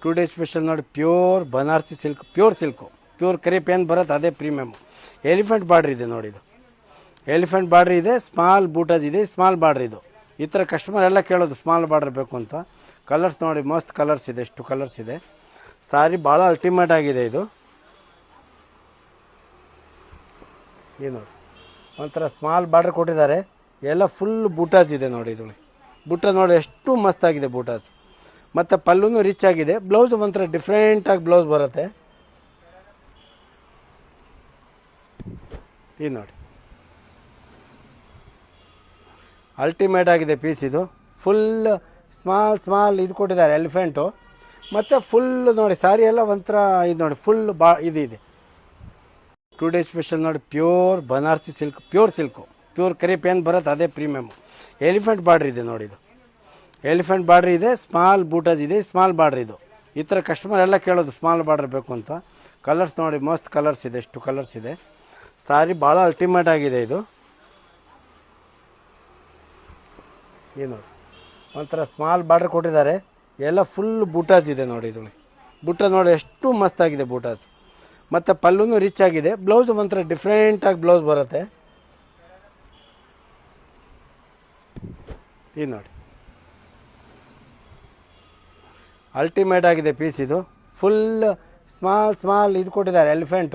2 day special ನೋಡಿ, pure Banarasi silk, pure silk, pure crepe ಏನು ಬರುತ್ತೆ ಅದೇ ಪ್ರೀಮಿಯಮ್ಮು. ಎಲಿಫೆಂಟ್ ಬಾರ್ಡ್ರ್ ಇದೆ ನೋಡಿ, ಇದು ಎಲಿಫೆಂಟ್ ಬಾರ್ಡ್ರ್ ಇದೆ, ಸ್ಮಾಲ್ ಬೂಟಸ್ ಇದೆ, ಸ್ಮಾಲ್ ಬಾರ್ಡ್ರ್ ಇದು. ಈ ಥರ ಕಸ್ಟಮರ್ ಎಲ್ಲ ಕೇಳೋದು ಸ್ಮಾಲ್ ಬಾರ್ಡ್ರ್ ಬೇಕು ಅಂತ. ಕಲರ್ಸ್ ನೋಡಿ, ಮಸ್ತ್ ಕಲರ್ಸ್ ಇದೆ, ಎಷ್ಟು ಕಲರ್ಸ್ ಇದೆ. ಸಾರಿ ಭಾಳ ಅಲ್ಟಿಮೇಟ್ ಆಗಿದೆ ಇದು. ಈ ನೋಡಿ ಒಂಥರ ಸ್ಮಾಲ್ ಬಾರ್ಡ್ರ್ ಕೊಟ್ಟಿದ್ದಾರೆ, ಎಲ್ಲ ಫುಲ್ ಬೂಟಾಸ್ ಇದೆ ನೋಡಿ. ಇದರಲ್ಲಿ ಬೂಟ ನೋಡಿ ಎಷ್ಟು ಮಸ್ತಾಗಿದೆ ಬೂಟಾಸ್. ಮತ್ತು ಪಲ್ಲೂ ರಿಚ್ ಆಗಿದೆ. ಬ್ಲೌಸ್ ಒಂಥರ ಡಿಫ್ರೆಂಟಾಗಿ ಬ್ಲೌಸ್ ಬರುತ್ತೆ. ಇದು ನೋಡಿ ಅಲ್ಟಿಮೇಟ್ ಆಗಿದೆ ಪೀಸ್ ಇದು. ಫುಲ್ ಸ್ಮಾಲ್ ಇದು ಕೊಟ್ಟಿದ್ದಾರೆ ಎಲಿಫೆಂಟು. ಮತ್ತು ಫುಲ್ ನೋಡಿ ಸಾರಿ ಎಲ್ಲ ಒಂಥರ ಇದು ನೋಡಿ ಫುಲ್ ಇದೆ. 2 ಡೇ ಸ್ಪೆಷಲ್ ನೋಡಿ, pure Banarasi silk, pure silk, pure crepe ಏನು ಬರುತ್ತೆ ಅದೇ ಪ್ರೀಮಿಯಮ್ಮು. ಎಲಿಫೆಂಟ್ ಬಾರ್ಡ್ರ್ ಇದೆ ನೋಡಿ, ಇದು ಎಲಿಫೆಂಟ್ ಬಾರ್ಡ್ರ್ ಇದೆ, ಸ್ಮಾಲ್ ಬೂಟಸ್ ಇದೆ, ಸ್ಮಾಲ್ ಬಾರ್ಡ್ರ್ ಇದು. ಈ ಥರ ಕಸ್ಟಮರ್ ಎಲ್ಲ ಕೇಳೋದು ಸ್ಮಾಲ್ ಬಾರ್ಡ್ರ್ ಬೇಕು ಅಂತ. ಕಲರ್ಸ್ ನೋಡಿ, ಮಸ್ತ್ ಕಲರ್ಸ್ ಇದೆ, ಎಷ್ಟು ಕಲರ್ಸ್ ಇದೆ. ಸಾರಿ ಭಾಳ ಅಲ್ಟಿಮೇಟ್ ಆಗಿದೆ ಇದು. ಈ ನೋಡಿ ಒಂಥರ ಸ್ಮಾಲ್ ಬಾರ್ಡ್ರ್ ಕೊಟ್ಟಿದ್ದಾರೆ, ಎಲ್ಲ ಫುಲ್ ಬೂಟಾಸ್ ಇದೆ ನೋಡಿ. ಇದರಲ್ಲಿ ಬೂಟ ನೋಡಿ ಎಷ್ಟು ಮಸ್ತಾಗಿದೆ ಬೂಟಾಸ್. ಮತ್ತು ಪಲ್ಲೂ ರಿಚ್ ಆಗಿದೆ. ಬ್ಲೌಸ್ ಒಂಥರ ಡಿಫ್ರೆಂಟಾಗಿ ಬ್ಲೌಸ್ ಬರುತ್ತೆ. ಇದು ನೋಡಿ ಅಲ್ಟಿಮೇಟ್ ಆಗಿದೆ ಪೀಸ್ ಇದು. ಫುಲ್ ಸ್ಮಾಲ್ ಇದು ಕೊಟ್ಟಿದ್ದಾರೆ ಎಲಿಫೆಂಟು.